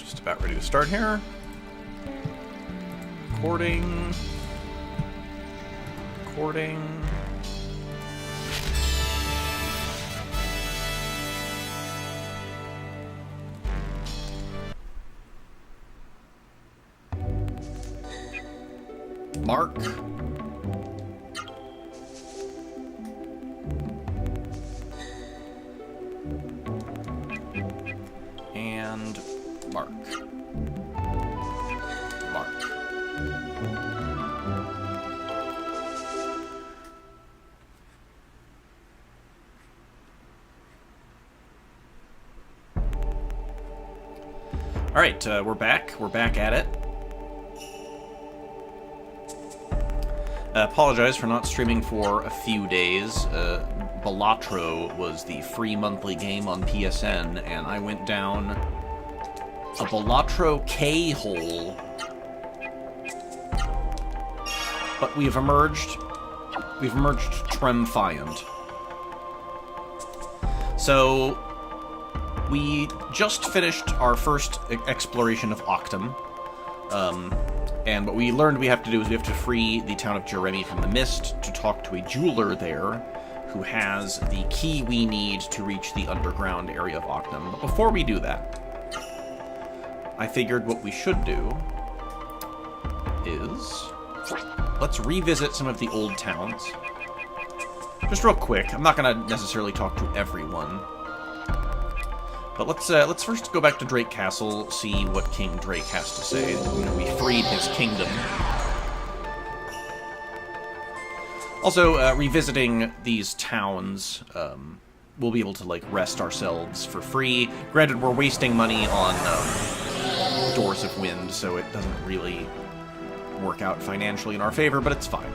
Just about ready to start here. Recording. Mark. And Mark. Alright, we're back. We're back at it. Apologize for not streaming for a few days. Balatro was the free monthly game on PSN, and I went down a Balatro K-hole. But we've emerged triumphant. So, we just finished our first exploration of Octum. And what we learned we have to do is we have to free the town of Jeremy from the mist to talk to a jeweler there who has the key we need to reach the underground area of Octum. But before we do that, I figured what we should do is let's revisit some of the old towns. Just real quick. I'm not going to necessarily talk to everyone. But let's first go back to Drake Castle, see what King Drake has to say. You know, we freed his kingdom. Also, revisiting these towns, we'll be able to, like, rest ourselves for free. Granted, we're wasting money on Doors of Wind, so it doesn't really work out financially in our favor, but it's fine.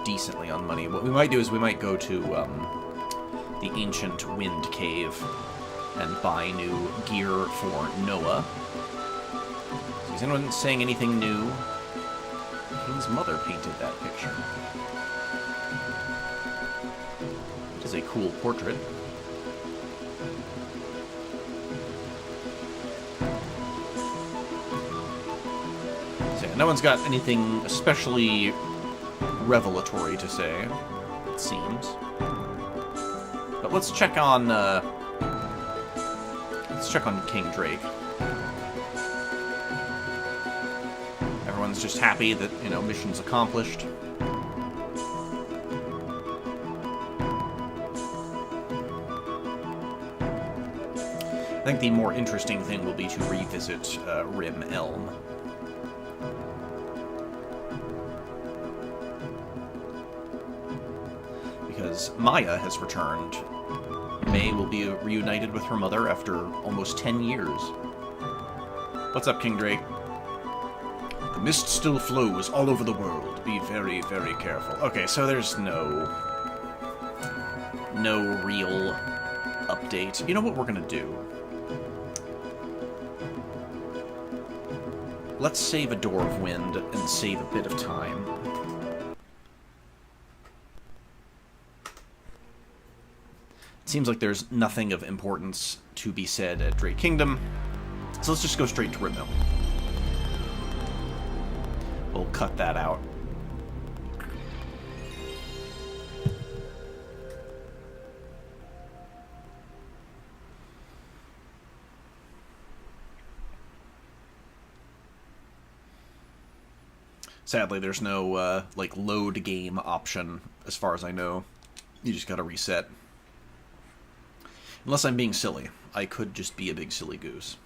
Decently on money. What we might do is we might go to the ancient wind cave and buy new gear for Noah. Is anyone saying anything new? King's mother painted that picture. It is a cool portrait. So yeah, no one's got anything especially revelatory to say, it seems. But let's check on King Drake. Everyone's just happy that, you know, mission's accomplished. I think the more interesting thing will be to revisit Rim Elm. Because Maya has returned. May will be reunited with her mother after almost 10 years. What's up, King Drake? The mist still flows all over the world. Be very, very careful. Okay, so there's no real update. You know what we're gonna do? Let's save a Door of Wind and save a bit of time. Seems like there's nothing of importance to be said at Drake Kingdom, so let's just go straight to Rimmel. We'll cut that out. Sadly, there's no, like, load game option, as far as I know. You just gotta reset. Unless I'm being silly. I could just be a big silly goose.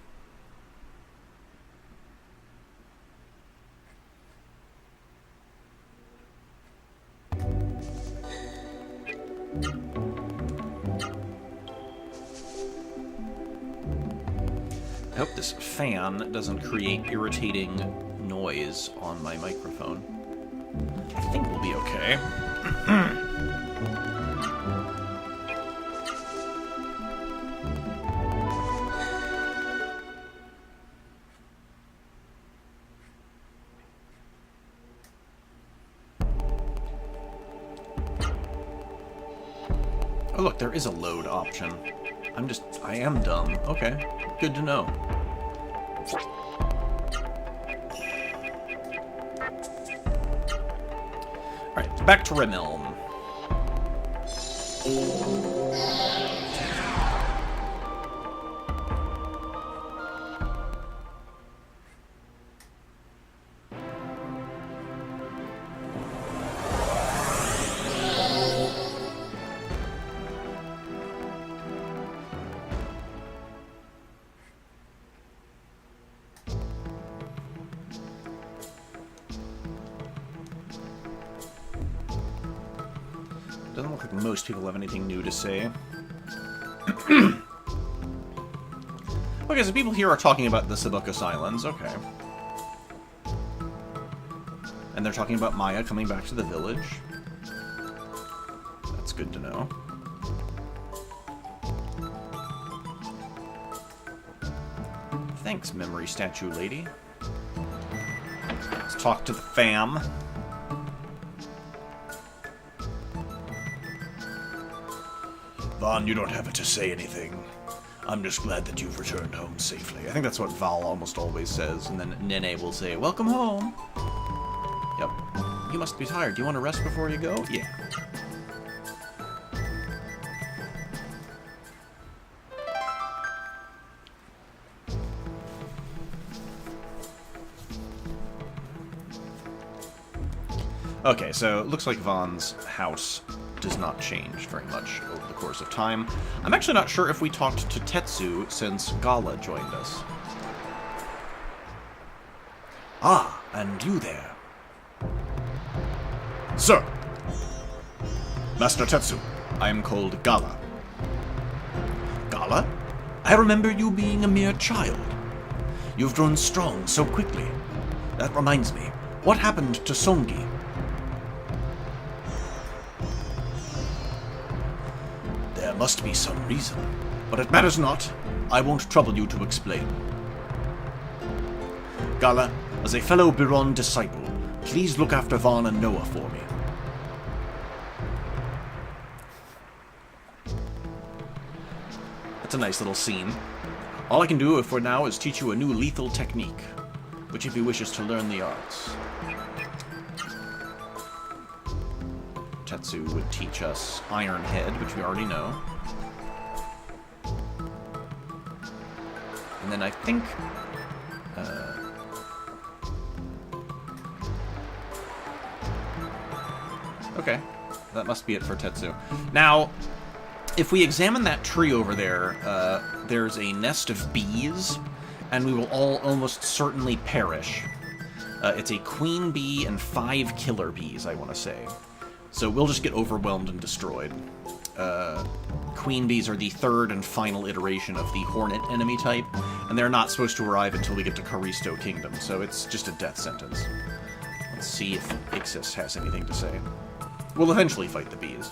I hope this fan doesn't create irritating noise on my microphone. I think we'll be okay. Oh, look, there is a load option. I am dumb. Okay, good to know. Alright, back to Remilm. Doesn't look like most people have anything new to say. Okay, so people here are talking about the Sebucus Islands, okay. And they're talking about Maya coming back to the village. That's good to know. Thanks, memory statue lady. Let's talk to the fam. Vaughn, you don't have to say anything. I'm just glad that you've returned home safely. I think that's what Val almost always says, and then Nene will say, "Welcome home." Yep. You must be tired. Do you want to rest before you go? Yeah. Okay, so it looks like Vaughn's house does not change very much over the course of time. I'm actually not sure if we talked to Tetsu since Gala joined us. Ah, and you there. Sir! Master Tetsu, I am called Gala. Gala? I remember you being a mere child. You've grown strong so quickly. That reminds me, what happened to Songi? There must be some reason, but it matters not. I won't trouble you to explain. Gala, as a fellow Biron disciple, please look after Vaughn and Noah for me. That's a nice little scene. All I can do for now is teach you a new lethal technique, which if he wishes to learn the arts. Tetsu would teach us Iron Head, which we already know. And then I think... okay, that must be it for Tetsu. Now, if we examine that tree over there, there's a nest of bees, and we will all almost certainly perish. It's a queen bee and 5 killer bees, I want to say. So we'll just get overwhelmed and destroyed. Queen bees are the third and final iteration of the hornet enemy type, and they're not supposed to arrive until we get to Karisto Kingdom, so it's just a death sentence. Let's see if Ixis has anything to say. We'll eventually fight the bees.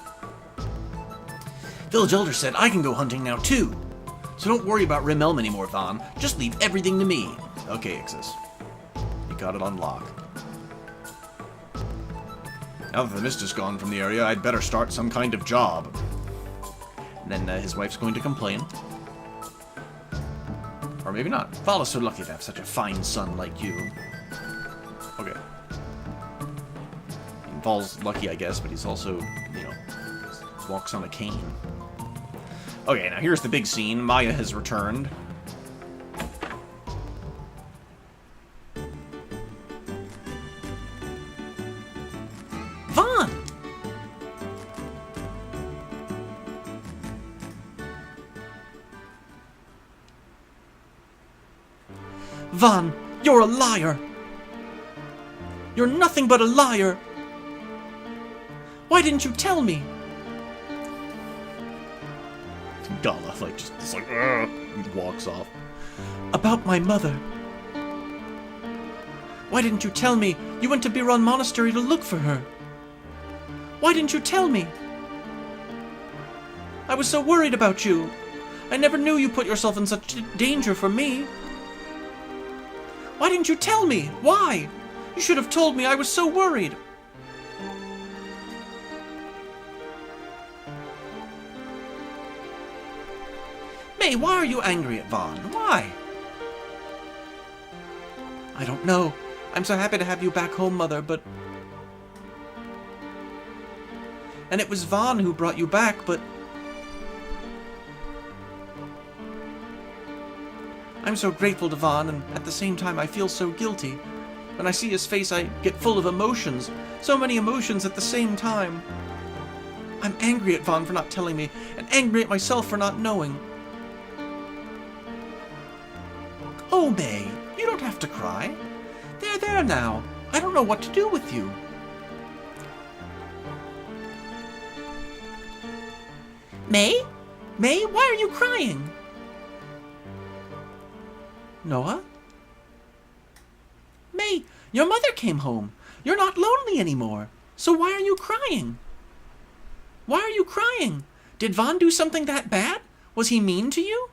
Village Elder said I can go hunting now too. So don't worry about Rimelm anymore, Vaughn. Just leave everything to me. Okay, Ixis. You got it on lock. Now that the mist is gone from the area, I'd better start some kind of job. And then his wife's going to complain. Or maybe not. Val is so lucky to have such a fine son like you. Okay. Val's lucky, I guess, but he's also, you know, walks on a cane. Okay, now here's the big scene. Maya has returned. Vaughn! Vaughn, you're a liar! You're nothing but a liar! Why didn't you tell me? Gala, like, just like, and walks off. About my mother. Why didn't you tell me you went to Biron Monastery to look for her? Why didn't you tell me? I was so worried about you. I never knew you put yourself in such danger for me. Why didn't you tell me? Why? You should have told me. I was so worried. May, why are you angry at Vaughn? Why? I don't know. I'm so happy to have you back home, Mother, but... And it was Vaughn who brought you back, but... I'm so grateful to Vaughn, and at the same time I feel so guilty. When I see his face, I get full of emotions. So many emotions at the same time. I'm angry at Vaughn for not telling me, and angry at myself for not knowing. Oh, May, you don't have to cry. There now. I don't know what to do with you. May? May, why are you crying? Noah? May, your mother came home. You're not lonely anymore. So why are you crying? Why are you crying? Did Vaughn do something that bad? Was he mean to you?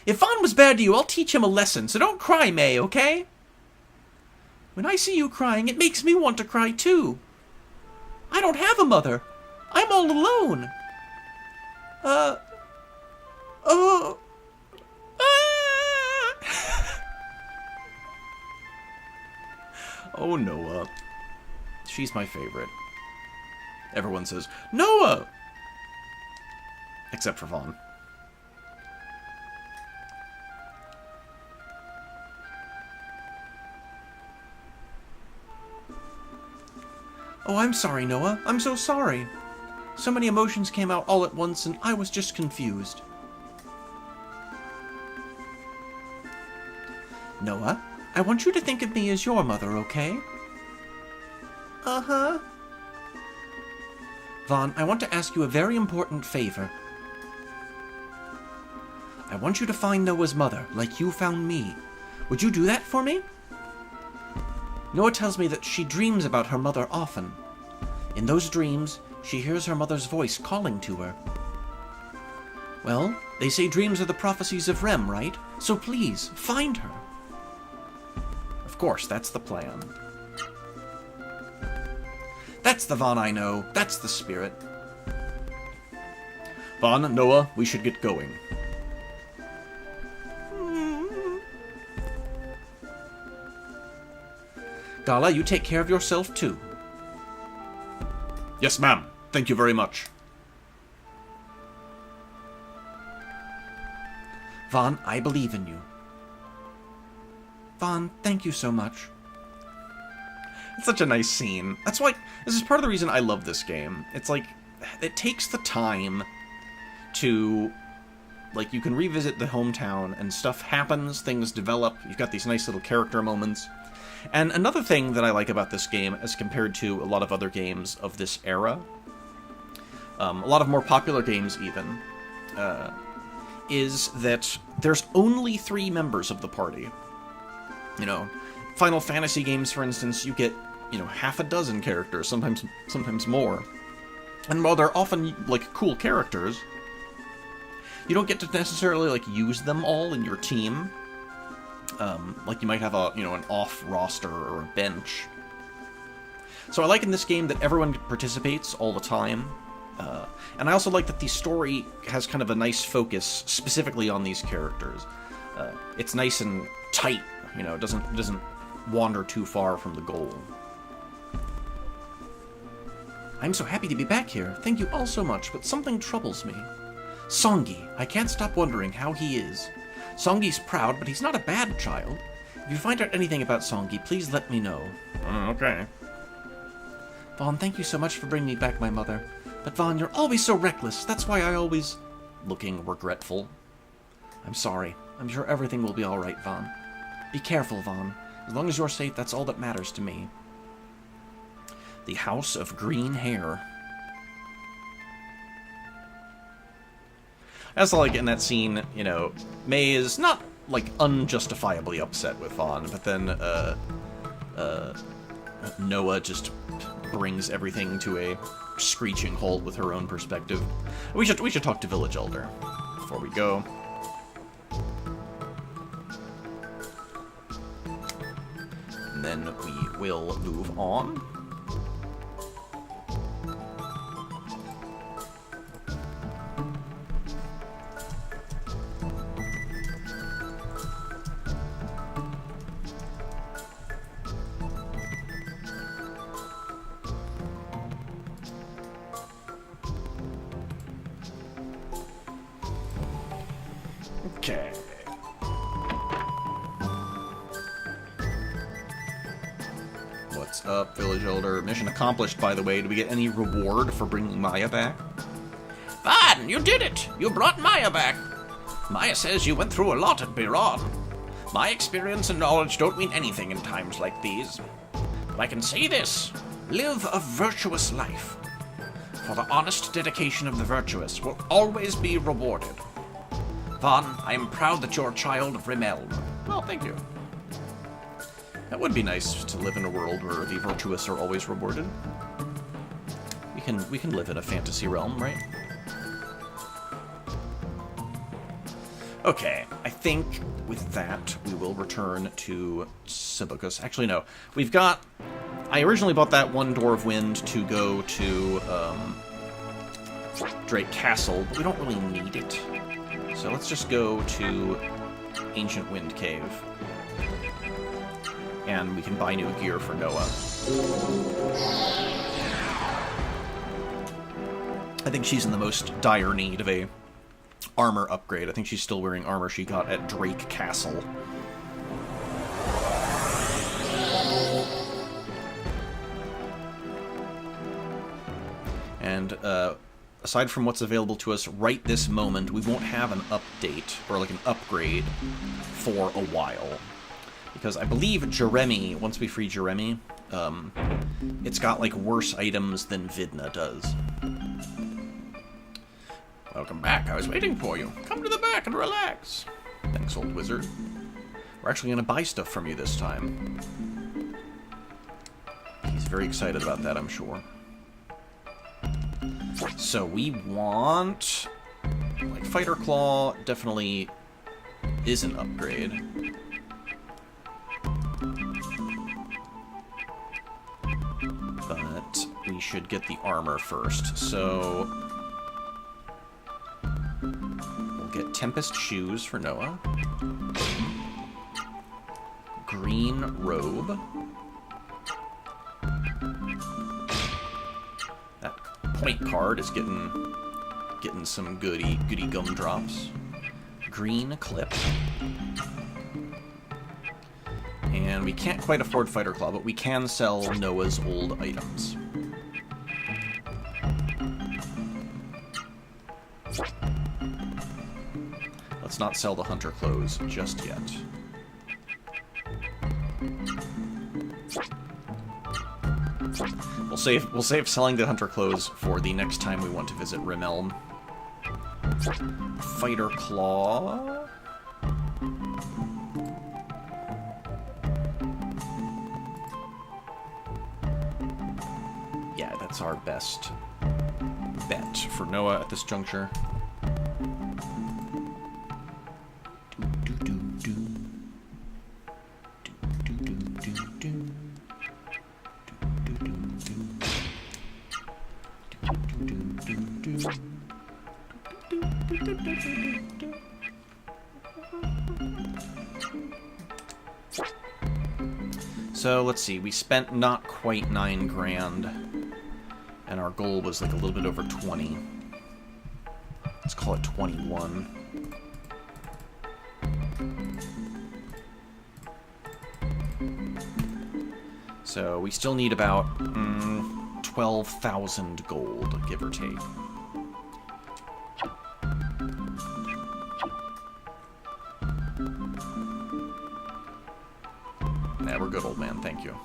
If Vaughn was bad to you, I'll teach him a lesson, so don't cry, May, okay? When I see you crying, it makes me want to cry too. I don't have a mother. I'm all alone. Oh, Noah. She's my favorite. Everyone says, Noah! Except for Vaughn. Oh, I'm sorry, Noah. I'm so sorry. So many emotions came out all at once, and I was just confused. Noah, I want you to think of me as your mother, okay? Uh-huh. Vaughn, I want to ask you a very important favor. I want you to find Noah's mother, like you found me. Would you do that for me? Noah tells me that she dreams about her mother often. In those dreams, she hears her mother's voice calling to her. Well, they say dreams are the prophecies of Rem, right? So please, find her. Of course, that's the plan. That's the Vaughn I know. That's the spirit. Vaughn, Noah, we should get going. Gala, you take care of yourself too. Yes, ma'am. Thank you very much. Vaughn, I believe in you. Vaughn, thank you so much. It's such a nice scene. That's why, this is part of the reason I love this game. It's like, it takes the time to, like, you can revisit the hometown and stuff happens, things develop, you've got these nice little character moments. And another thing that I like about this game, as compared to a lot of other games of this era, a lot of more popular games even, is that there's only 3 members of the party. You know, Final Fantasy games, for instance, you get, you know, half a dozen characters, sometimes more. And while they're often, like, cool characters, you don't get to necessarily, like, use them all in your team. Like you might have a, you know, an off roster or a bench. So I like in this game that everyone participates all the time. And I also like that the story has kind of a nice focus specifically on these characters. It's nice and tight, you know, it doesn't wander too far from the goal. I'm so happy to be back here. Thank you all so much, but something troubles me. Songi, I can't stop wondering how he is. Songi's proud, but he's not a bad child. If you find out anything about Songi, please let me know. Okay. Vaughn, thank you so much for bringing me back my mother. But Vaughn, you're always so reckless. That's why I always... Looking regretful. I'm sorry. I'm sure everything will be alright, Vaughn. Be careful, Vaughn. As long as you're safe, that's all that matters to me. The House of Green Hair. I also like in that scene, you know, May is not, like, unjustifiably upset with Vaughn, but then, Noah just brings everything to a screeching halt with her own perspective. We should talk to Village Elder before we go. And then we will move on. Okay. What's up, village elder? Mission accomplished, by the way. Do we get any reward for bringing Maya back? Fine, you did it. You brought Maya back. Maya says you went through a lot at Biron. My experience and knowledge don't mean anything in times like these. But I can say this. Live a virtuous life. For the honest dedication of the virtuous will always be rewarded. Vaughn, I am proud that you're a child of Rimelm. Well, thank you. That would be nice to live in a world where the virtuous are always rewarded. We can live in a fantasy realm, right? Okay, I think with that we will return to Sebucus. Actually, no. We've got... I originally bought that one Door of Wind to go to Drake Castle, but we don't really need it. So let's just go to Ancient Wind Cave. And we can buy new gear for Noah. I think she's in the most dire need of a armor upgrade. I think she's still wearing armor she got at Drake Castle. And aside from what's available to us right this moment, we won't have an update or like an upgrade for a while. Because I believe Jeremy, once we free Jeremy, it's got like worse items than Vidna does. Welcome back. I was waiting for you. Come to the back and relax. Thanks, old wizard. We're actually going to buy stuff from you this time. He's very excited about that, I'm sure. So we want... like, Fighter Claw definitely is an upgrade. But we should get the armor first. So we'll get Tempest Shoes for Noah. Green Robe. That point card is getting some goody gumdrops. Green Clip. And we can't quite afford Fighter Claw, but we can sell Noah's old items. Let's not sell the Hunter Clothes just yet. We'll save selling the Hunter Clothes for the next time we want to visit Rimelm. Fighter Claw. Yeah, that's our best bet for Noah at this juncture. So let's see, we spent not quite 9 grand, and our goal was like a little bit over 20. Let's call it 21. So we still need about 12,000 gold, give or take. Yeah, we're good, old man. Thank you.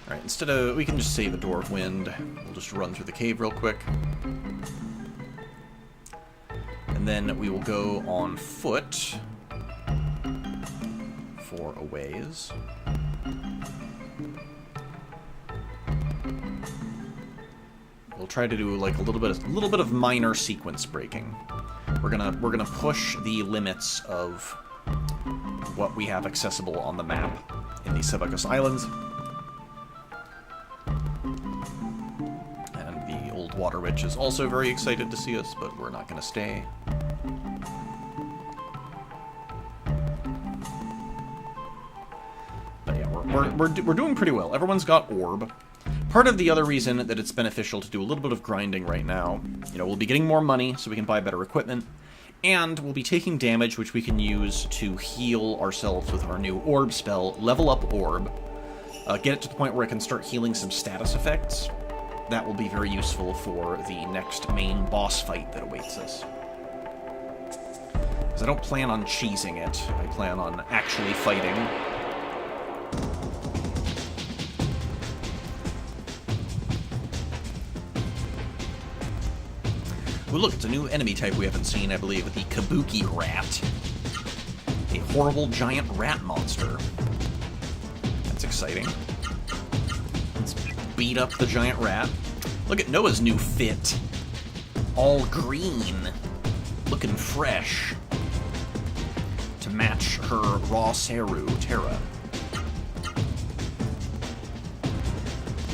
Alright, instead of... we can just save a Door of Wind. We'll just run through the cave real quick. And then we will go on foot for a ways. We'll try to do like a little bit of minor sequence breaking. We're gonna push the limits of what we have accessible on the map in the Sebucus Islands. And the old Water Witch is also very excited to see us, but we're not gonna stay. we're doing pretty well. Everyone's got orb. Part of the other reason that it's beneficial to do a little bit of grinding right now, you know, we'll be getting more money so we can buy better equipment, and we'll be taking damage which we can use to heal ourselves with our new orb spell, level up orb, get it to the point where it can start healing some status effects. That will be very useful for the next main boss fight that awaits us. Because I don't plan on cheesing it, I plan on actually fighting. Oh, look, it's a new enemy type we haven't seen, I believe, the Kabuki Rat. A horrible giant rat monster. That's exciting. Let's beat up the giant rat. Look at Noah's new fit. All green. Looking fresh. To match her raw Seru, Terra.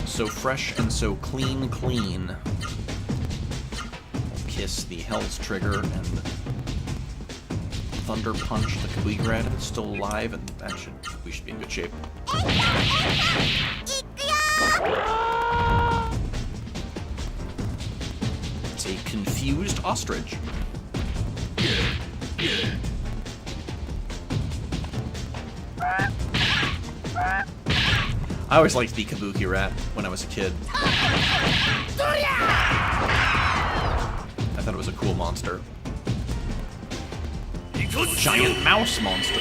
So fresh and so clean. Kiss the Hell's Trigger and Thunder Punch the Kabuki Rat if it's still alive, and we should be in good shape. It's a confused ostrich. I always liked the Kabuki Rat when I was a kid. I thought it was a cool monster. Giant mouse monster.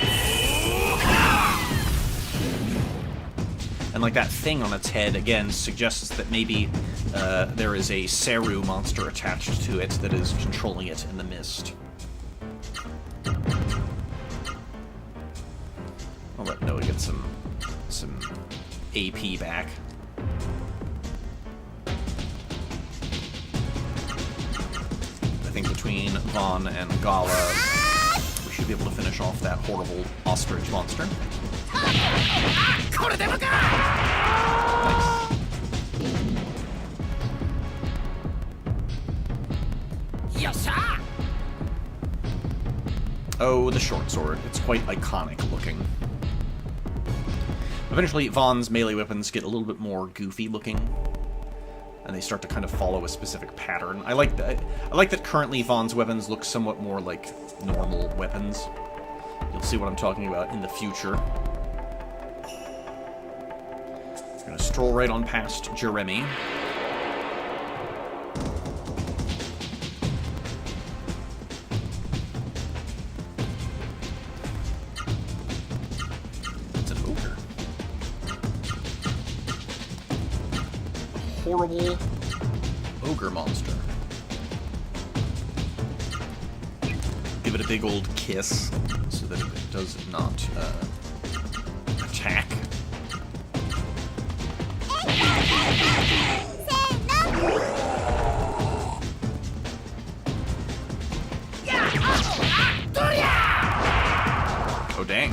And like that thing on its head, again, suggests that maybe there is a Seru monster attached to it that is controlling it in the mist. I'll let Noah get some AP back. I think between Vaughn and Gala, we should be able to finish off that horrible ostrich monster. Nice. Oh, the short sword. It's quite iconic looking. Eventually, Vaughn's melee weapons get a little bit more goofy looking, and they start to kind of follow a specific pattern. I like that currently Vaughn's weapons look somewhat more like normal weapons. You'll see what I'm talking about in the future. We're gonna stroll right on past Jeremy. It's an ogre. A horrible ogre monster. Give it a big old kiss so that it does not attack. Oh dang.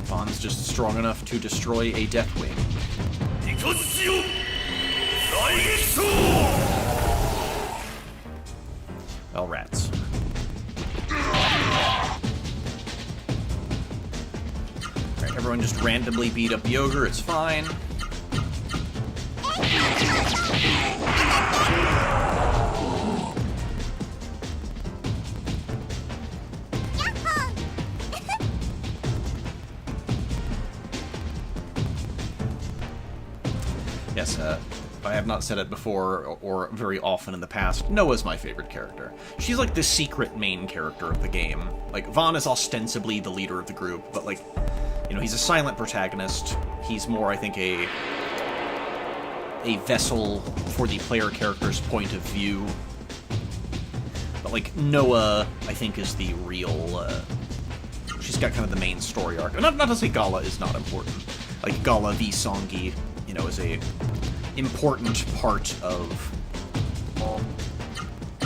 Vaughn's just strong enough to destroy a Deathwing. Well, rats. Alright, everyone just randomly beat up the ogre, it's fine. Yes, I have not said it before or very often in the past, Noah's my favorite character. She's like the secret main character of the game. Like, Vaughn is ostensibly the leader of the group, but like, you know, he's a silent protagonist. He's more, I think, a vessel for the player character's point of view. But like, Noah, I think, is the real, she's got kind of the main story arc. Not to say Gala is not important. Like, Gala v. Songi, you know, is a important part of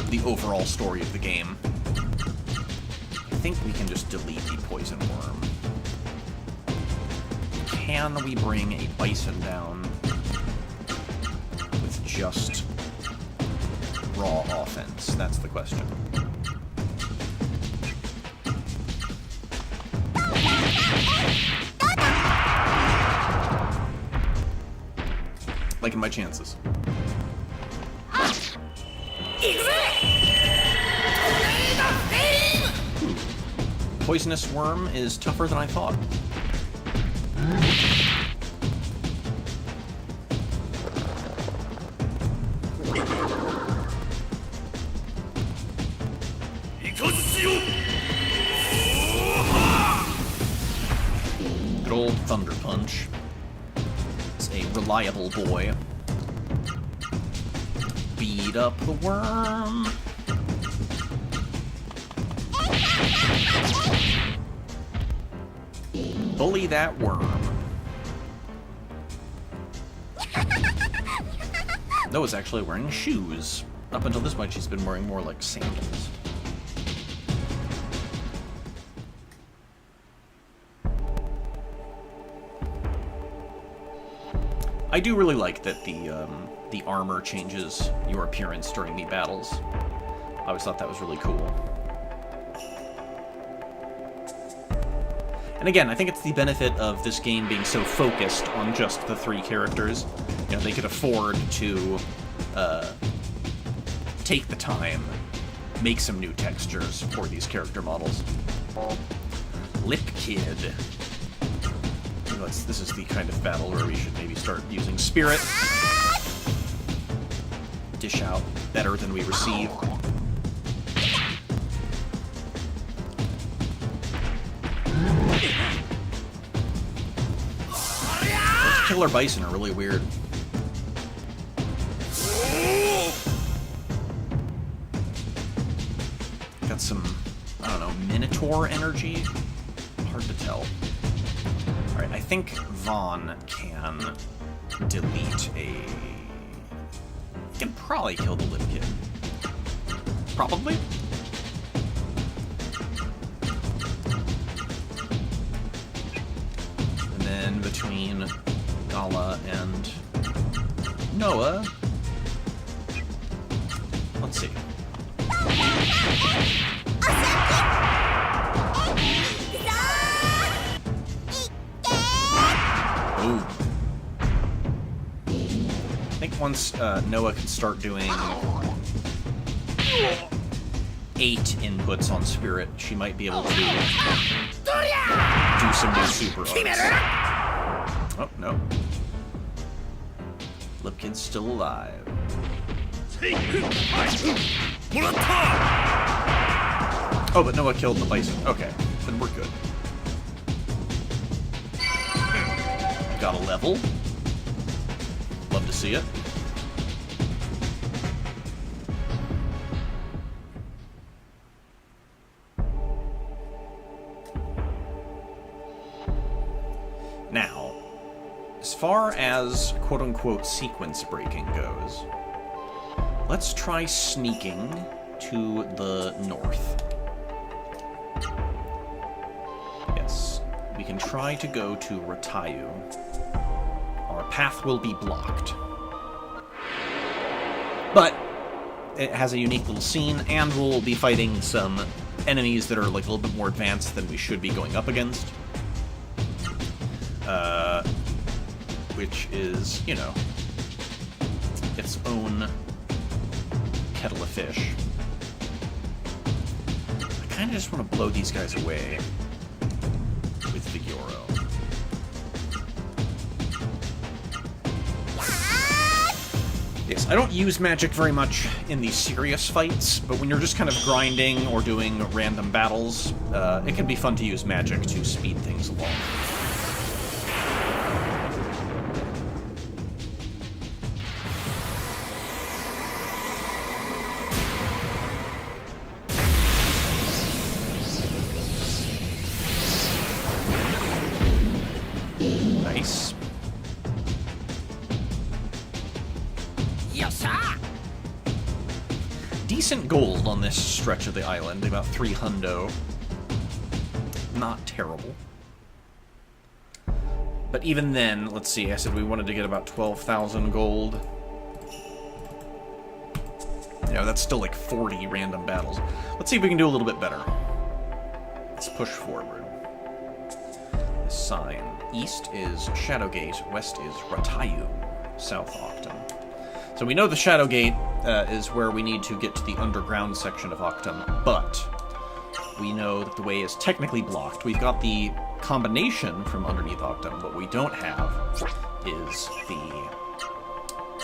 the overall story of the game. I think we can just delete the poison worm. Can we bring a bison down with just raw offense? That's the question. Liking my chances. Poisonous worm is tougher than I thought. Good old Thunder Punch. It's a reliable boy. Beat up the worm. Bully that worm. Noah's actually wearing shoes. Up until this point, she's been wearing more like sandals. I do really like that the armor changes your appearance during the battles. I always thought that was really cool. And again, I think it's the benefit of this game being so focused on just the 3 characters. You know, they could afford to take the time, make some new textures for these character models. Lip Kid. This is the kind of battle where we should maybe start using Spirit. Dish out better than we receive. Those Killer Bison are really weird. Got some, I don't know, Minotaur energy? Hard to tell. Alright, I think Vaughn can delete a... Can probably kill the Lip Kid. Probably? And then between Gala and Noah... Let's see. Ooh. I think once Noah can start doing 8 inputs on Spirit, she might be able to do some new super arts. Oh, no. Lip Kid's still alive. Oh, but Noah killed the bison. Okay, then we're good. Got a level. Love to see it. Now, as far as quote-unquote sequence breaking goes, let's try sneaking to the north. Yes, we can try to go to Ratayu. Our path will be blocked. But it has a unique little scene, and we'll be fighting some enemies that are like a little bit more advanced than we should be going up against. Which is, you know, its own kettle of fish. I kind of just want to blow these guys away with Vigoro. Yes, I don't use magic very much in these serious fights, but when you're just kind of grinding or doing random battles, it can be fun to use magic to speed things along. Nice. Decent gold on this stretch of the island, about 3 hundo. Not terrible. But even then, let's see, I said we wanted to get about 12,000 gold. You know, that's still like 40 random battles. Let's see if we can do a little bit better. Let's push forward. This sign. East is Shadowgate, west is Ratayu. South Octum. So we know the Shadow Gate is where we need to get to the underground section of Octum, but we know that the way is technically blocked. We've got the combination from underneath Octum. What we don't have is the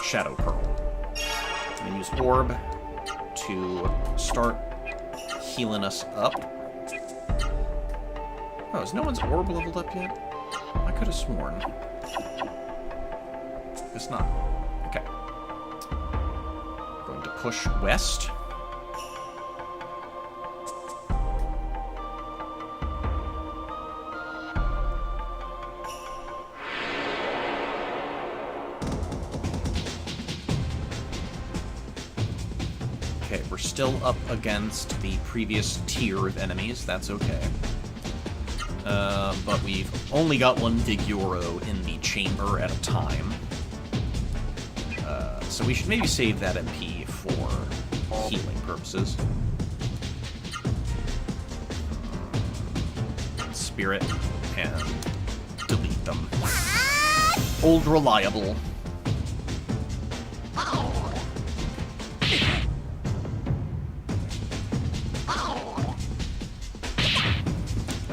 Shadow Pearl. I'm going to use Orb to start healing us up. Oh, is no one's Orb leveled up yet? I could have sworn. It's not. Okay. Going to push west. Okay, we're still up against the previous tier of enemies. That's okay. But we've only got one Vigoro in the chamber at a time. So we should maybe save that MP for healing purposes. Spirit and delete them. Old reliable.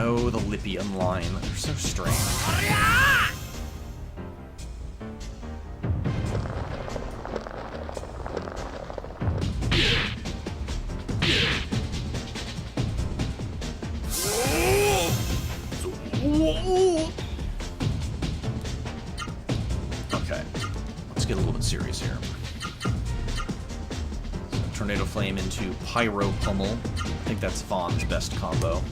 Oh, the Lippian line. They're so strange. Okay, let's get a little bit serious here. So, Tornado Flame into Pyro Pummel. I think that's Vaughn's best combo.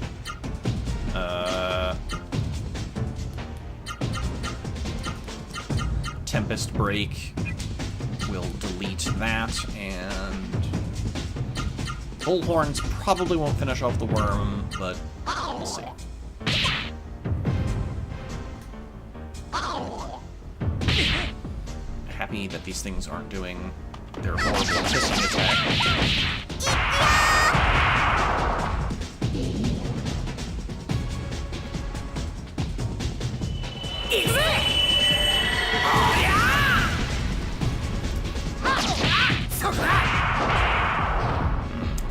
Tempest Break will delete that, and Bullhorns probably won't finish off the worm, but we'll see. Happy that these things aren't doing their horrible hissing attack.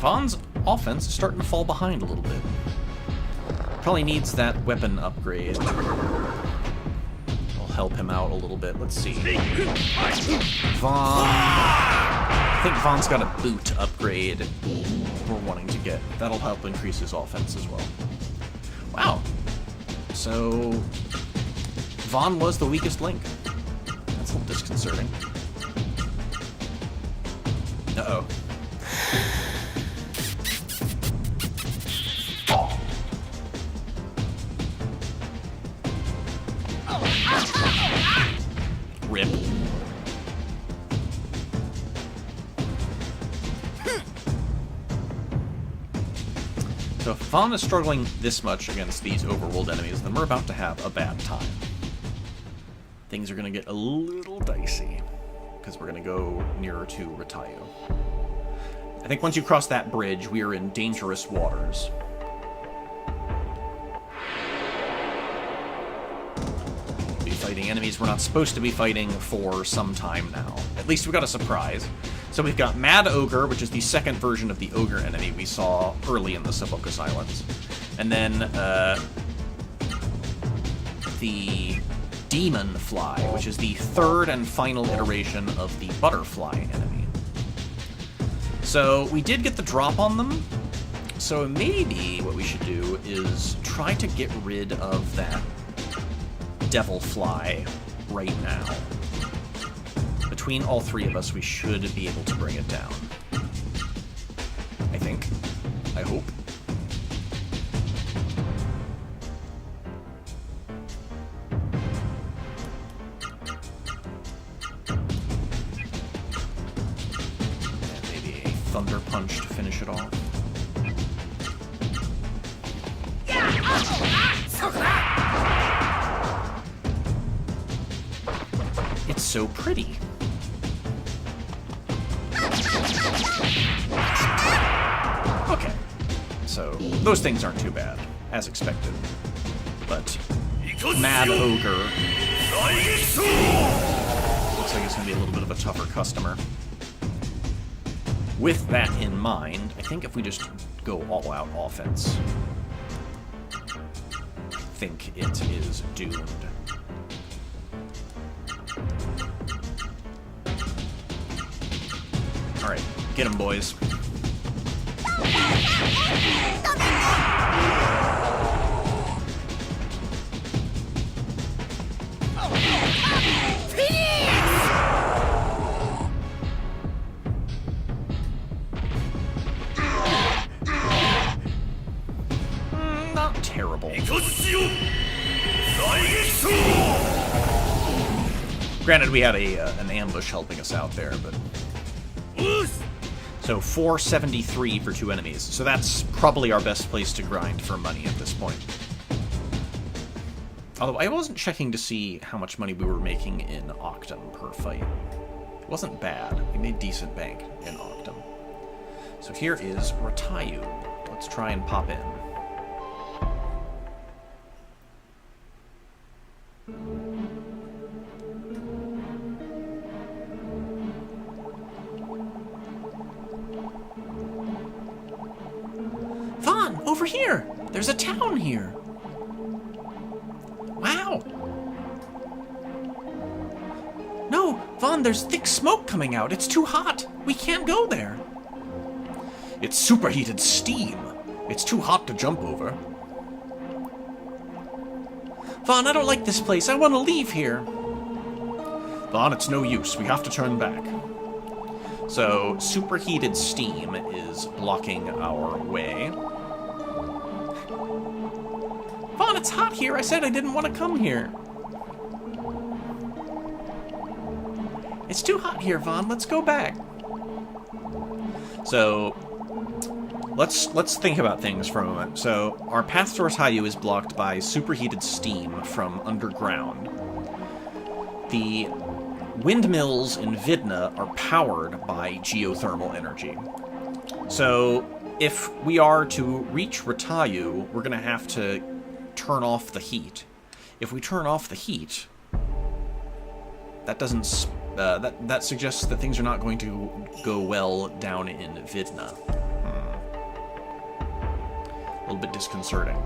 Vaughn's offense is starting to fall behind a little bit. Probably needs that weapon upgrade. Will help him out a little bit. Let's see. Vaughn... I think Vaughn's got a boot upgrade we're wanting to get. That'll help increase his offense as well. Wow. So... Vaughn was the weakest link. That's a little disconcerting. Uh-oh. Rip. So if Vaughn is struggling this much against these overworld enemies, then we're about to have a bad time. Things are going to get a little dicey, because we're going to go nearer to Ratayu. I think once you cross that bridge, we are in dangerous waters. We'll be fighting enemies we're not supposed to be fighting for some time now. At least we got a surprise. So we've got Mad Ogre, which is the second version of the Ogre enemy we saw early in the Sebucus Islands. And then the Demon Fly, which is the third and final iteration of the Butterfly enemy. So we did get the drop on them, so maybe what we should do is try to get rid of that Devil Fly right now. Between all three of us, we should be able to bring it down. I think. I hope. Thunder Punch to finish it off. It's so pretty. Okay, so those things aren't too bad, as expected. But Mad Ogre looks looks like it's going to be a little bit of a tougher customer. With that in mind, I think if we just go all-out offense, I think it is doomed. Alright, get him, boys. Not terrible. Granted, we had an ambush helping us out there, but... So 473 for 2 enemies. So that's probably our best place to grind for money at this point. Although I wasn't checking to see how much money we were making in Octum per fight. It wasn't bad. We made decent bank in Octum. So here is Ratayu. Let's try and pop in. Vaughn, over here! There's a town here! Wow! No, Vaughn, there's thick smoke coming out. It's too hot. We can't go there. It's superheated steam. It's too hot to jump over. Vaughn, I don't like this place. I want to leave here. Vaughn, it's no use. We have to turn back. So, superheated steam is blocking our way. Vaughn, it's hot here. I said I didn't want to come here. It's too hot here, Vaughn. Let's go back. So, let's think about things for a moment. So, our path to Ratayu is blocked by superheated steam from underground. The windmills in Vidna are powered by geothermal energy. So, if we are to reach Ratayu, we're going to have to turn off the heat. If we turn off the heat, that doesn't... that suggests that things are not going to go well down in Vidna. A little bit disconcerting.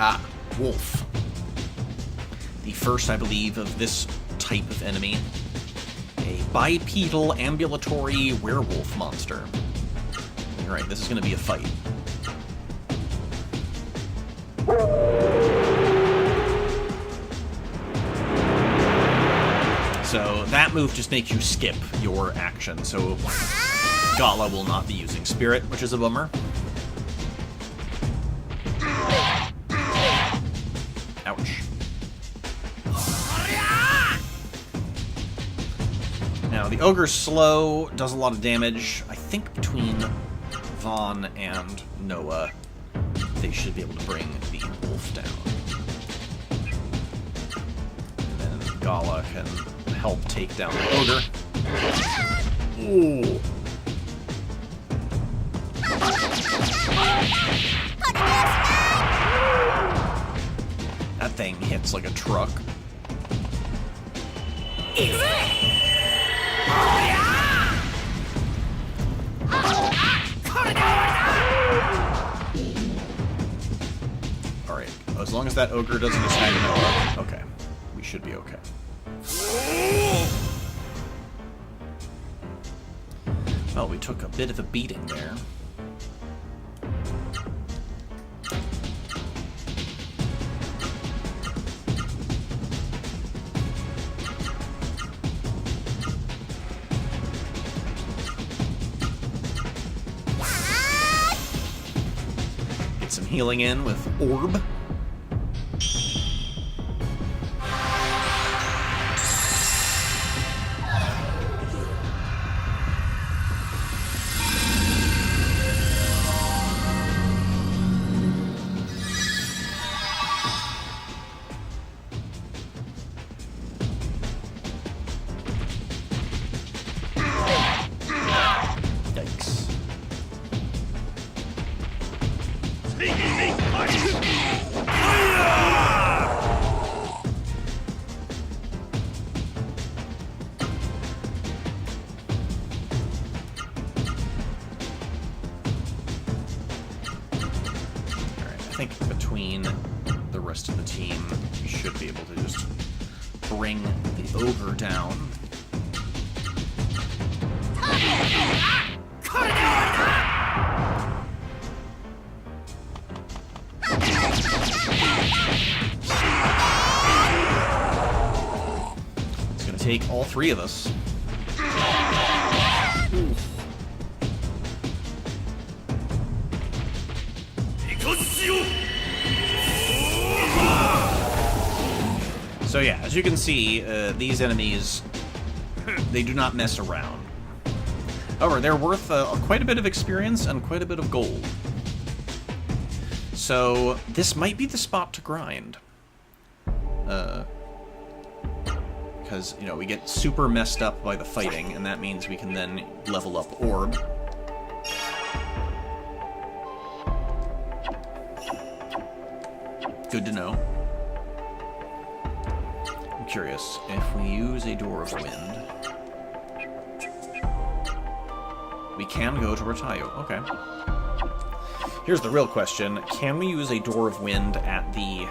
Ah, wolf. The first, I believe, of this type of enemy. A bipedal ambulatory werewolf monster. Alright, this is going to be a fight. So that move just makes you skip your action. So Gala will not be using Spirit, which is a bummer. Ouch. Now, the Ogre's slow, does a lot of damage. I think between Vaughn and Noah, they should be able to bring the wolf down. And then Gala can help take down the Ogre. Ooh. That thing hits like a truck. Alright, as long as that ogre doesn't attack Noah, okay. We should be okay. Well, we took a bit of a beating there. Some healing in with Orb. I think between the rest of the team, we should be able to just bring the ogre down. It's going to take all three of us. So yeah, as you can see, these enemies, they do not mess around. However, they're worth quite a bit of experience and quite a bit of gold. So this might be the spot to grind. Because, you know, we get super messed up by the fighting, and that means we can then level up Orb. Good to know. I'm curious, if we use a Door of Wind, we can go to Retayo. Okay. Here's the real question. Can we use a Door of Wind at the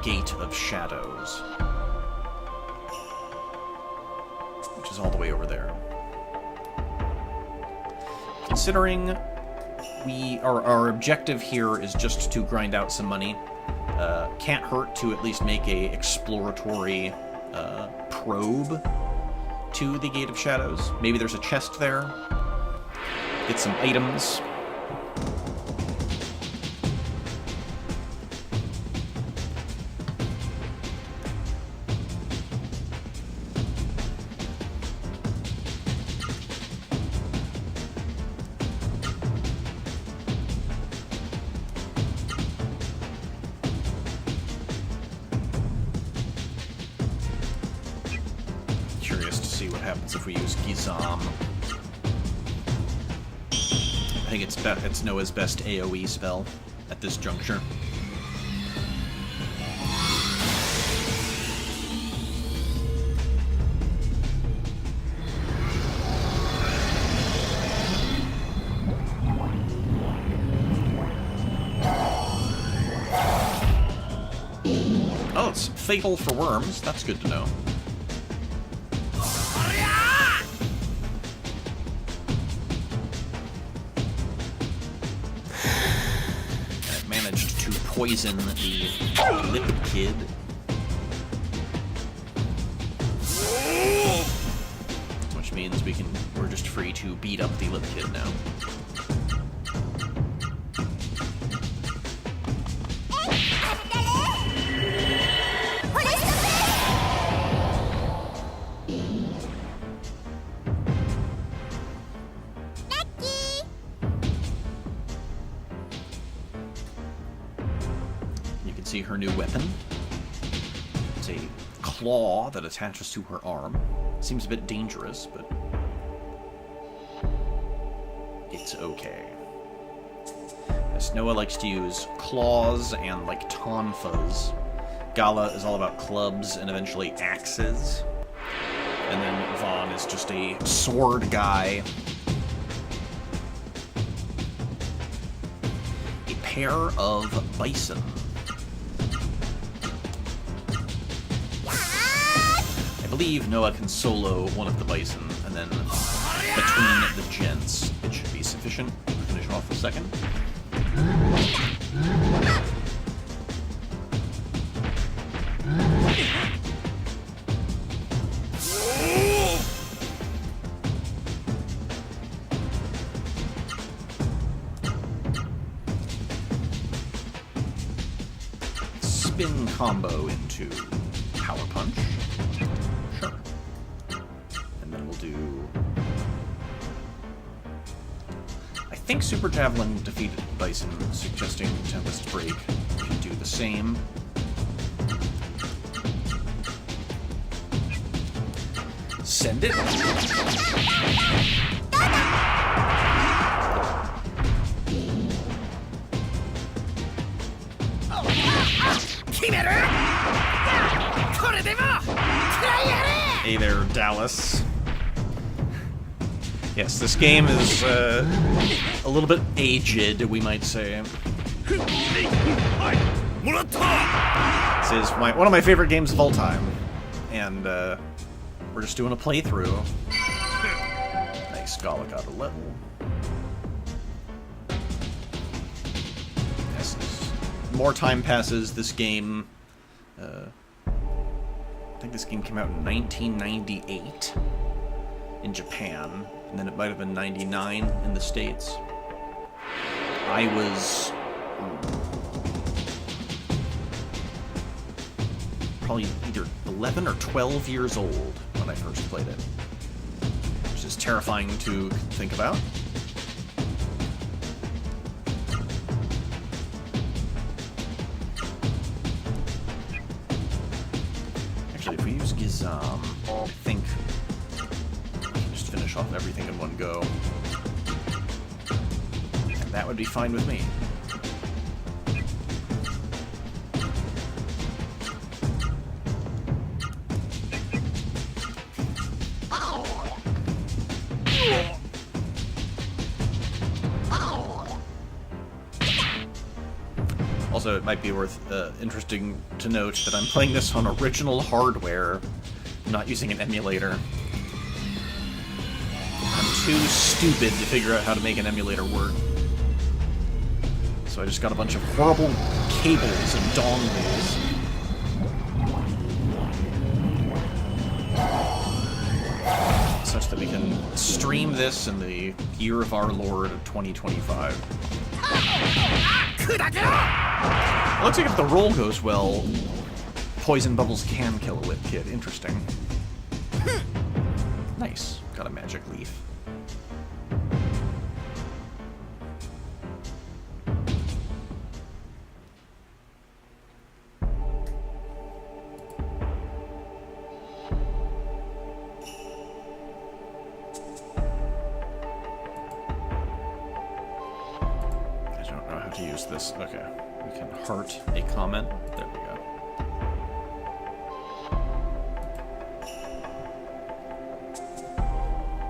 Gate of Shadows? Which is all the way over there. Considering our objective here is just to grind out some money, can't hurt to at least make a exploratory probe to the Gate of Shadows. Maybe there's a chest there. Get some items. Curious to see what happens if we use Gizam. I think it's Noah's best AoE spell at this juncture. Oh, it's fatal for worms. That's good to know. Poison the Lip Kid. Which means we're just free to beat up the Lip Kid now. See her new weapon. It's a claw that attaches to her arm. Seems a bit dangerous, but it's okay. As Noah likes to use claws and like tonfas. Gala is all about clubs and eventually axes. And then Vaughn is just a sword guy. A pair of bison. I believe Noah can solo one of the bison, and then between the gents, it should be sufficient to finish off the second. Spin combo into Power Punch. Sure. And then we'll do... I think Super Javelin defeated Bison, suggesting Tempest Break can do the same. Send it. Hey there, Dallas. Yes, this game is a little bit aged, we might say. This is one of my favorite games of all time, and we're just doing a playthrough. Nice, Gala got a level. Yes, as more time passes, this game. I think this game came out in 1998 in Japan, and then it might have been 99 in the States. I was probably either 11 or 12 years old when I first played it, which is terrifying to think about. Actually, if we use Gizam, I think we can just finish off everything in one go. And that would be fine with me. Also, it might be interesting to note that I'm playing this on original hardware, not using an emulator. I'm too stupid to figure out how to make an emulator work. So I just got a bunch of horrible cables and dongles. Such that we can stream this in the year of our Lord of 2025. Looks like if the roll goes well, poison bubbles can kill a whip kid. Interesting. Nice. Got a magic leaf. To use this. Okay. We can heart a comment. There we go.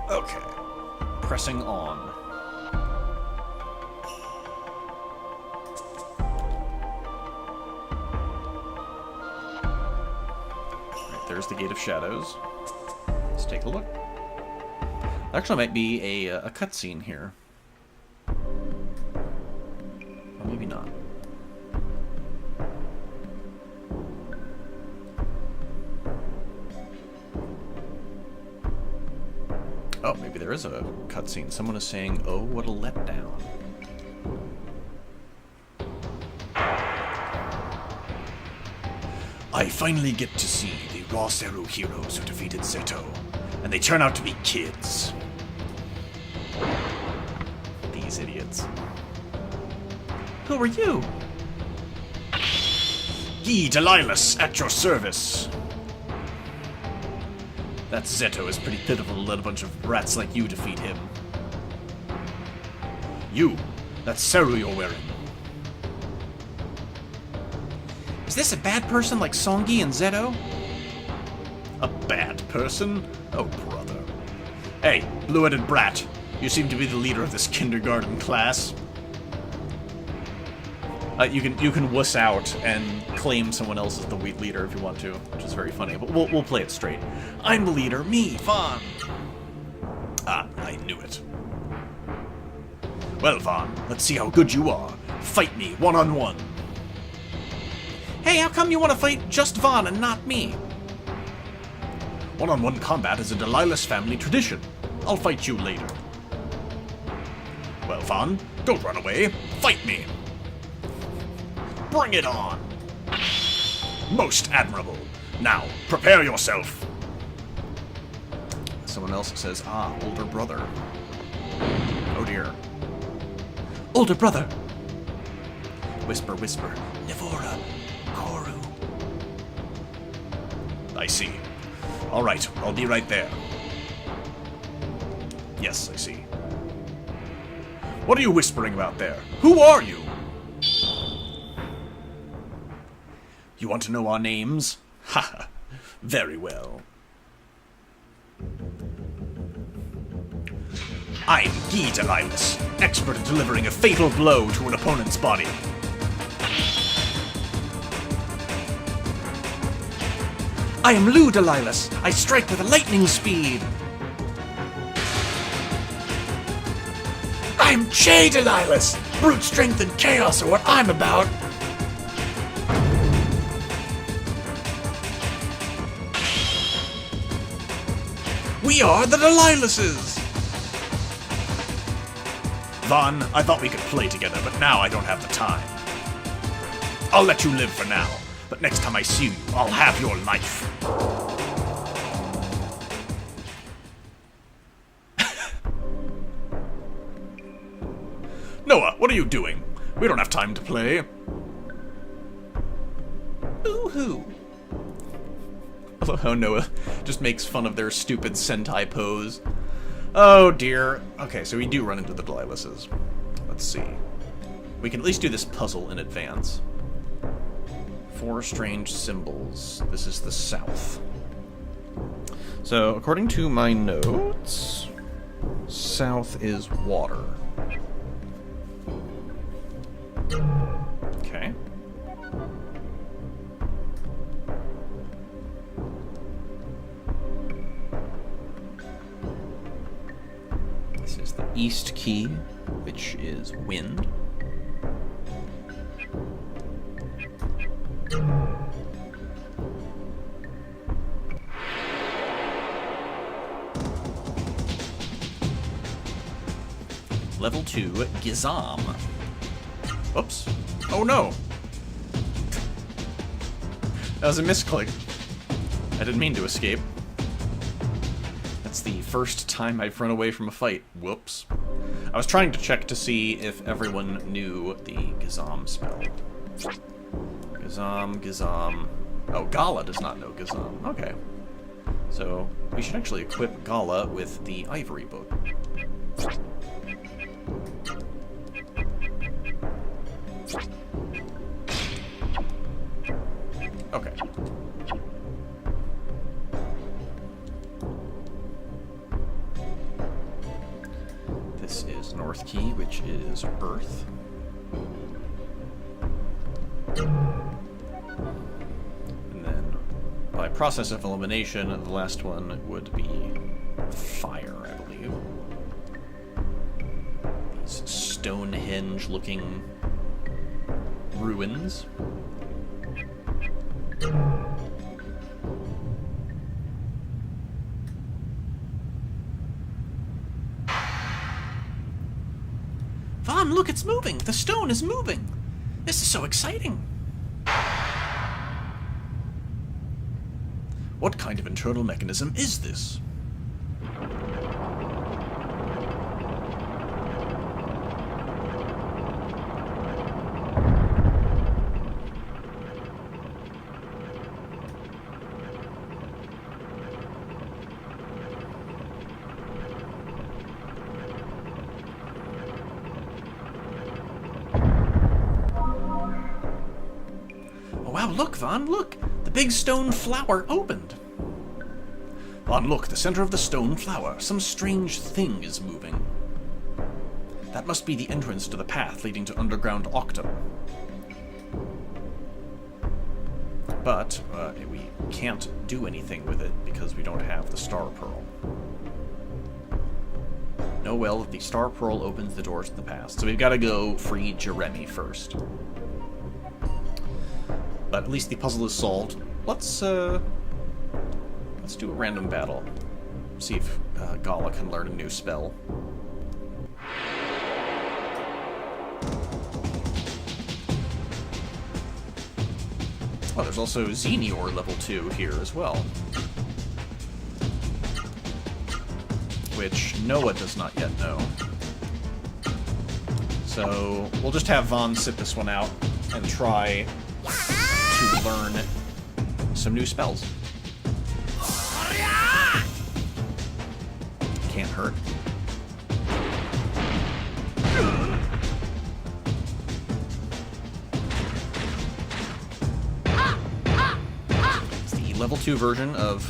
Okay. Pressing on. Alright, there's the Gate of Shadows. Let's take a look. Actually, might be a cutscene here. Maybe not. Oh, maybe there is a cutscene. Someone is saying, "Oh, what a letdown." I finally get to see the Raw Seru heroes who defeated Zeto, and they turn out to be kids. These idiots. Who are you? Ye Delilus, at your service. That Zeto is pretty pitiful to let a bunch of rats like you defeat him. You, that Seru you're wearing. Is this a bad person like Songi and Zeto? A bad person? Oh, brother. Hey, blue-headed brat. You seem to be the leader of this kindergarten class. You can wuss out and claim someone else as the leader if you want to, which is very funny. But we'll play it straight. I'm the leader, me, Vaughn. Ah, I knew it. Well, Vaughn, let's see how good you are. Fight me one-on-one. Hey, how come you want to fight just Vaughn and not me? One-on-one combat is a Delilus family tradition. I'll fight you later. Well, Vaughn, don't run away. Fight me. Bring it on! Most admirable. Now, prepare yourself. Someone else says, ah, older brother. Oh dear. Older brother. Whisper, whisper. Nivora. Koru. I see. All right, I'll be right there. Yes, I see. What are you whispering about there? Who are you? You want to know our names? Ha! Very well. I'm Guy Delilus, expert at delivering a fatal blow to an opponent's body. I am Lou Delilus. I strike with lightning speed. I'm Che Delilus. Brute strength and chaos are what I'm about. We are the Deliluses. Vaughn, I thought we could play together, but now I don't have the time. I'll let you live for now, but next time I see you, I'll have your life. Noah, what are you doing? We don't have time to play. Boo-hoo. I love how Noah just makes fun of their stupid Sentai pose. Oh dear. Okay, so we do run into the Deliluses. Let's see. We can at least do this puzzle in advance. 4 strange symbols. This is the south. So, according to my notes, south is water. Okay. This is the east key, which is wind. Level 2, Gizam. Whoops. Oh no! That was a misclick. I didn't mean to escape. That's the first time I've run away from a fight. Whoops. I was trying to check to see if everyone knew the Gizam spell. Gizam. Oh, Gala does not know Gizam. Okay. So, we should actually equip Gala with the Ivory Book. Okay. This is North Key, which is Earth. And then, by process of elimination, the last one would be Fire, I believe. These Stonehenge-looking ruins. Vaughn, look, it's moving. The stone is moving. This is so exciting. What kind of internal mechanism is this? Wow, look, Vaughn, look! The big stone flower opened. Vaughn, look, the center of the stone flower. Some strange thing is moving. That must be the entrance to the path leading to underground Octum. But we can't do anything with it because we don't have the Star Pearl. Know well that the Star Pearl opens the doors to the past, so we've got to go free Jeremy first. But at least the puzzle is solved. Let's do a random battle. See if Gala can learn a new spell. Oh, there's also Xenior level 2 here as well. Which Noah does not yet know. So we'll just have Vaughn sit this one out and try to learn some new spells. Can't hurt. level 2 version of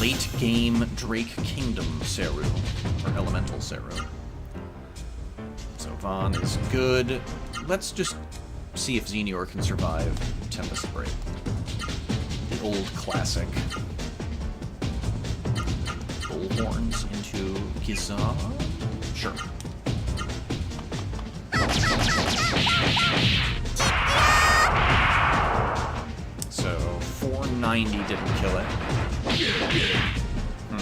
late game Drake Kingdom Seru, or Elemental Seru. So Vaughn is good. Let's just see if Xenior can survive Tempest Break. The old classic. Bullhorns into Gizam? Sure. So 490 didn't kill it. Hmm.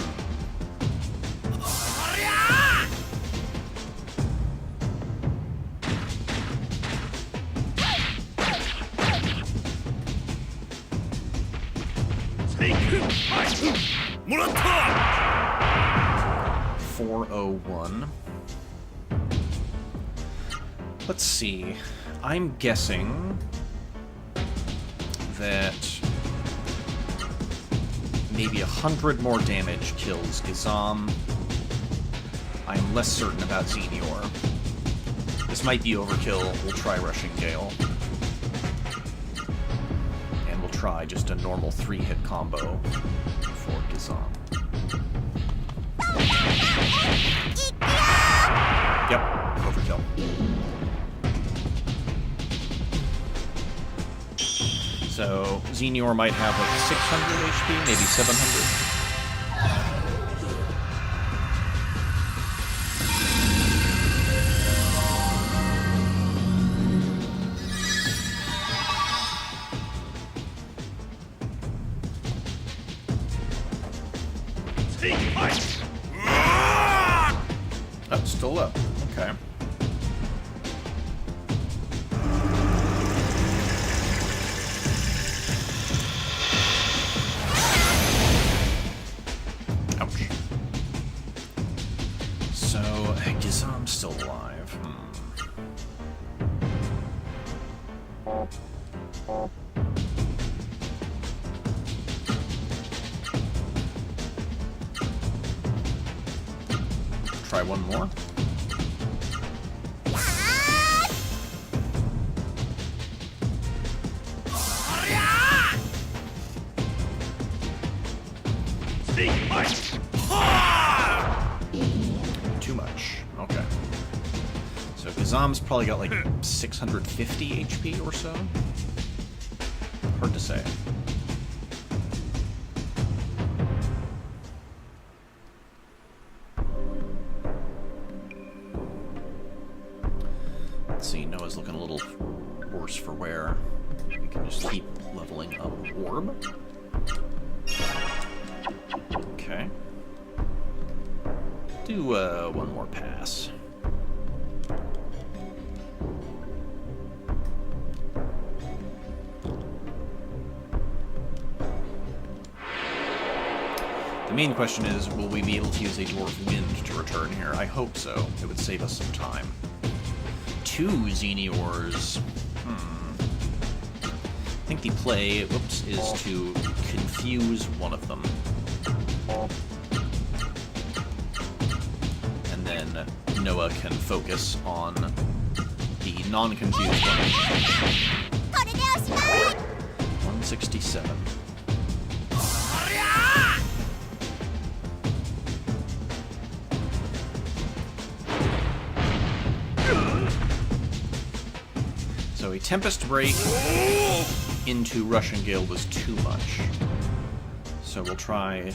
401. Let's see. I'm guessing that maybe 100 more damage kills Gizam. I'm less certain about Xenior. This might be overkill. We'll try Rushing Gale. And we'll try just a normal 3-hit combo for Gizam. Yep, overkill. So, Xenior might have like 600 HP, maybe 700. Oh, still up. Okay. So, Gizam's still alive. Try one more. Too much. Okay. So Gizam's probably got like 650 HP or so. Hard to say. Let's see, Noah's looking a little worse for wear. We can just keep leveling up Orb. Okay. Do one more pass. The main question is, will we be able to use a Dwarf Wind to return here? I hope so. It would save us some time. 2 Xeniors. I think the play, whoops, is to confuse one of them. And then Noah can focus on the non-confused one. 167. So a Tempest Break into Rushing Gale was too much. So we'll try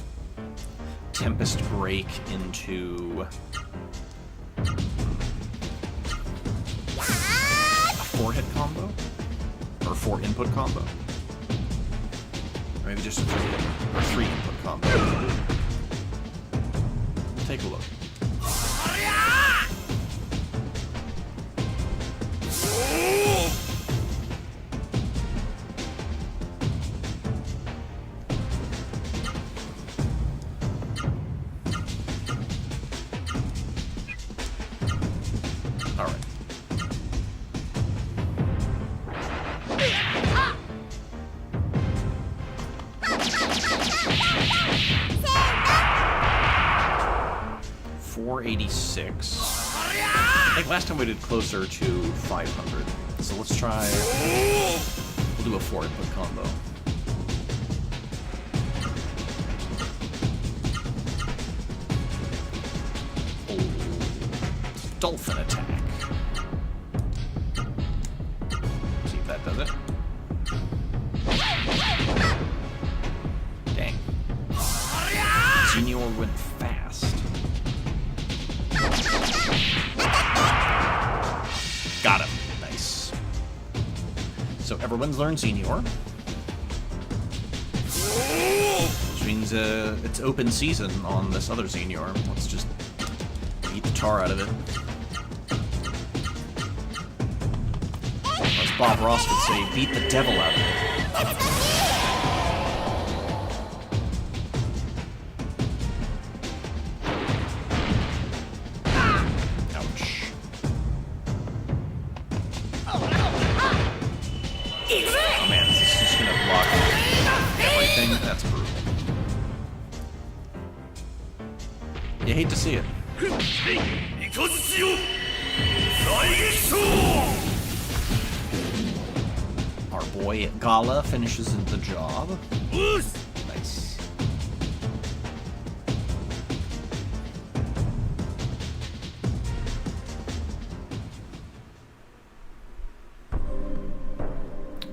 Tempest Break into a 4-hit combo? Or 4-input combo? Or maybe just a 3-hit or 3-input combo. We'll take a look. Alright. $486. I think last time we did closer to 500. So let's try... We'll do a 4-input combo. himself an attack. See if that does it. Dang. Senior went fast. Got him. Nice. So everyone's learned Senior. Which means it's open season on this other Senior. Let's just beat the tar out of it. As Bob Ross would say, beat the devil out of it. Ouch. Oh man, is this just gonna block everything? That's brutal. You hate to see it. Our boy Gala finishes the job. Nice.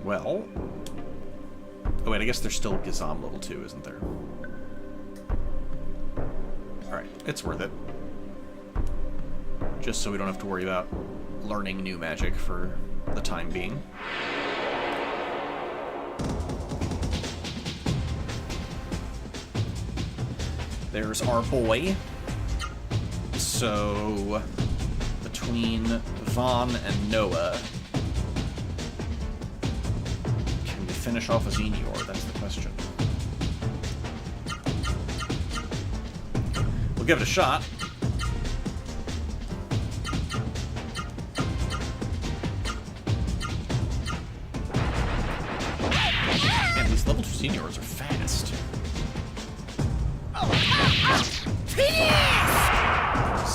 Well... Oh wait, I guess there's still Gizam level 2, isn't there? Alright, it's worth it. Just so we don't have to worry about learning new magic for the time being. There's our boy. So, between Vaughn and Noah, can we finish off a Xenior? That's the question. We'll give it a shot. Man, these level 2 Xeniors are fast.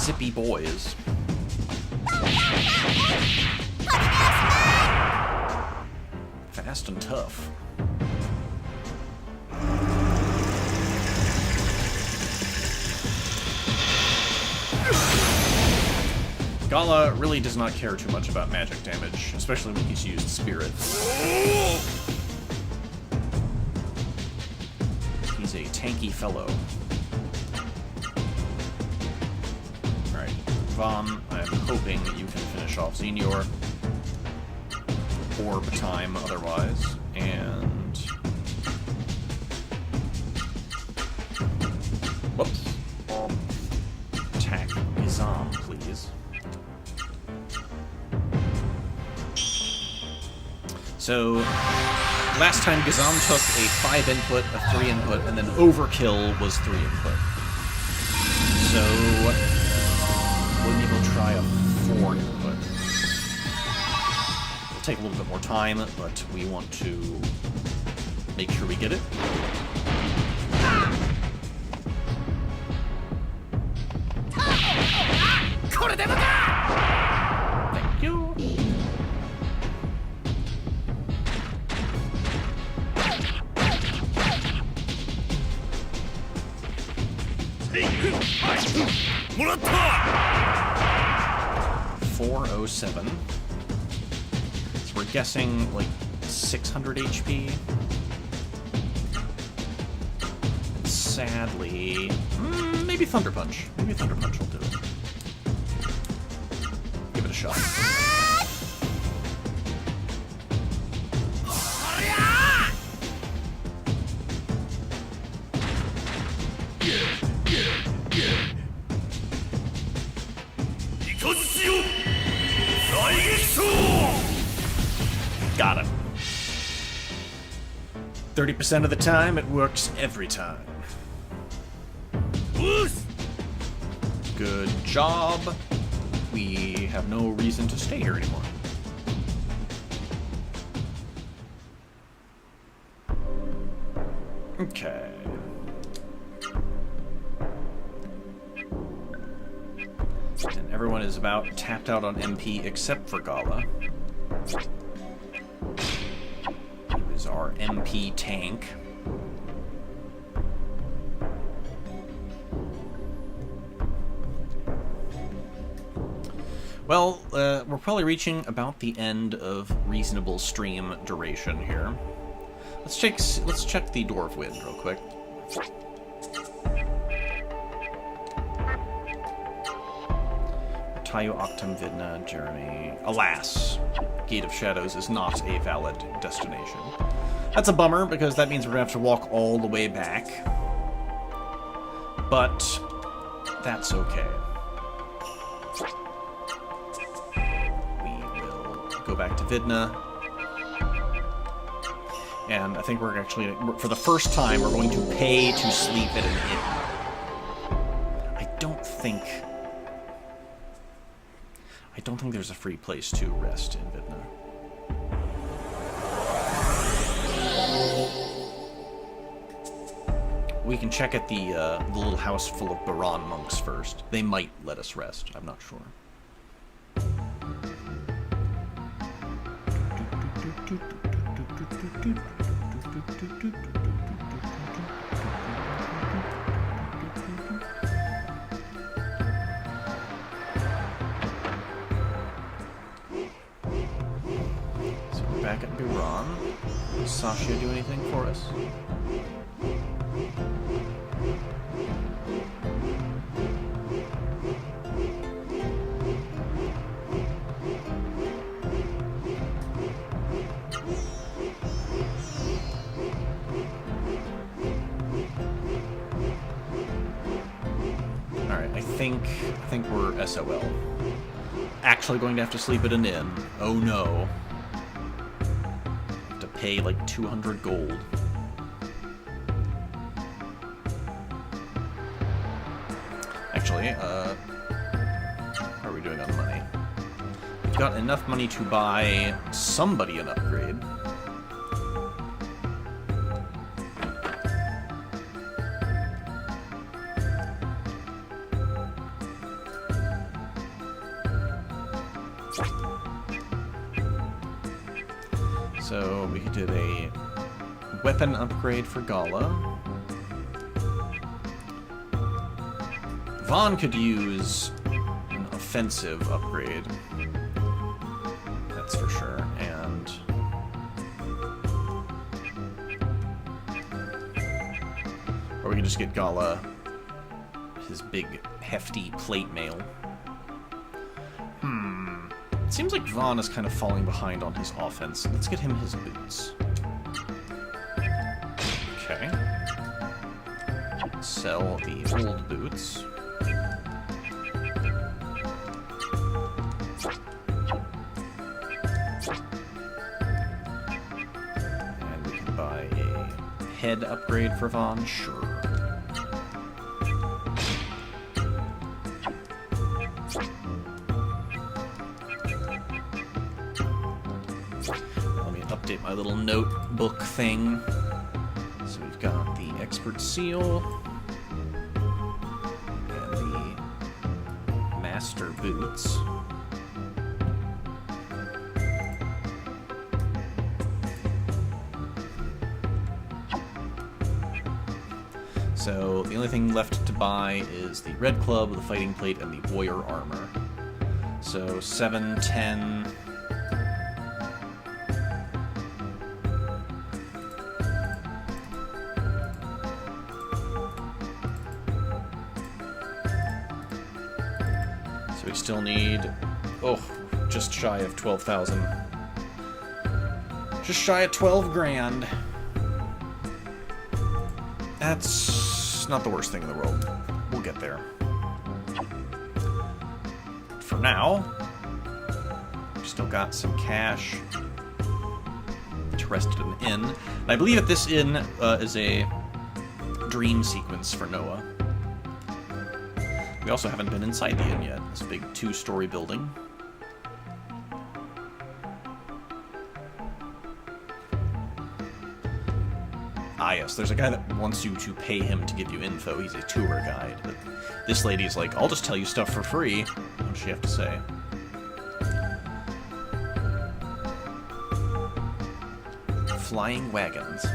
Zippy boys. Fast and tough. Gala really does not care too much about magic damage, especially when he's used Spirit. He's a tanky fellow. Alright, Vaughn, I'm hoping that you can finish off Xenior. Orb time otherwise, and... Whoops. Attack Gizam, please. So, last time Gizam took a 5 input, a 3 input, and then Overkill was 3 input. So, we'll maybe we'll try a 4 input. It'll take a little bit more time, but we want to make sure we get it. Thank you. $407. So we're guessing like 600 HP. And sadly, maybe Thunder Punch. Maybe Thunder Punch will do it. Give it a shot. Got him. 30% of the time, it works every time. Good job. We have no reason to stay here anymore. Okay. And everyone is about tapped out on MP except for Gala. He was our MP tank. Well, we're probably reaching about the end of reasonable stream duration here. Let's check the Dwarf Wind real quick. Tayu, Octum, Vidna, Jeremy. Alas, Gate of Shadows is not a valid destination. That's a bummer, because that means we're going to have to walk all the way back. But that's okay. We will go back to Vidna. And I think we're actually, for the first time, we're going to pay to sleep at an inn. I don't think there's a free place to rest in Vidna. We can check at the little house full of Baran monks first. They might let us rest. I'm not sure. So we're back at Baran. Does Sasha do anything for us? I think we're SOL. Actually going to have to sleep at an inn. Oh no. Have to pay like 200 gold. Actually, how are we doing on money? We've got enough money to buy somebody an upgrade. So we did a weapon upgrade for Gala. Vaughn could use an offensive upgrade. That's for sure. And or we can just get Gala his big hefty plate mail. Seems like Vaughn is kind of falling behind on his offense. Let's get him his boots. Okay. Sell the old boots. And we can buy a head upgrade for Vaughn, sure. Update my little notebook thing. So we've got the expert seal and the master boots. So the only thing left to buy is the red club, the fighting plate, and the warrior armor. So 7, 10... We still need, just shy of 12,000. Just shy of 12 grand. That's not the worst thing in the world. We'll get there. For now, we've still got some cash to rest at an inn. And I believe that this inn is a dream sequence for Noah. We also haven't been inside the inn yet. This big 2-story building. Ah, yes, there's a guy that wants you to pay him to give you info. He's a tour guide. But this lady's like, I'll just tell you stuff for free. What does she have to say? Flying wagons.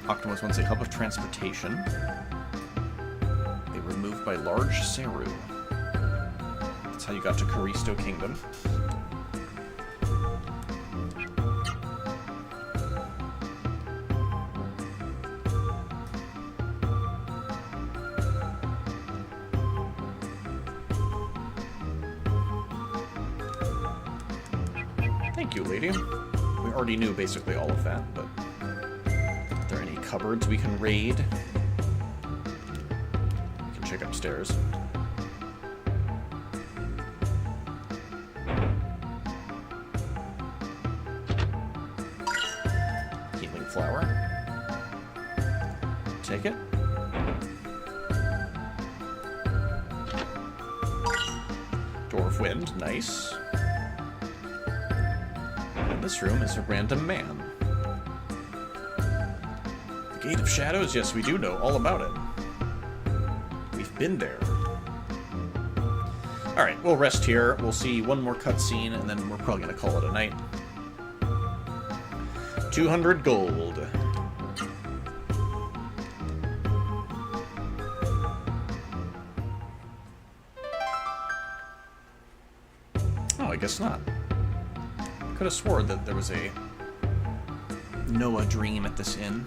Octum was once a hub of transportation. They were moved by large Seru. It's how you got to Caristo Kingdom. Thank you, lady. We already knew basically all of that, but are there any cupboards we can raid? We can check upstairs. Healing flower. Take it. Door of Wind, nice. This room is a random man. The Gate of Shadows? Yes, we do know all about it. We've been there. Alright, we'll rest here. We'll see one more cutscene, and then we're probably going to call it a night. 200 gold. Oh, I guess not. Could have swore that there was a Noah dream at this inn.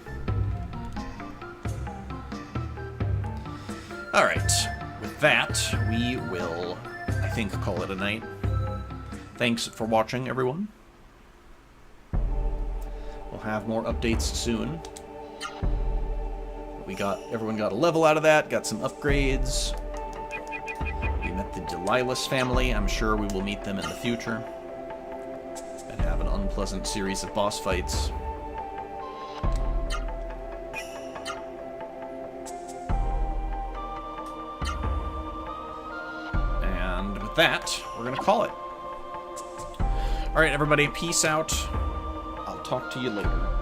Alright, with that, we will, I think, call it a night. Thanks for watching, everyone. We'll have more updates soon. Everyone got a level out of that, got some upgrades. We met the Delilah's family. I'm sure we will meet them in the future. Have an unpleasant series of boss fights. And with that, we're gonna call it. Alright, everybody, peace out. I'll talk to you later.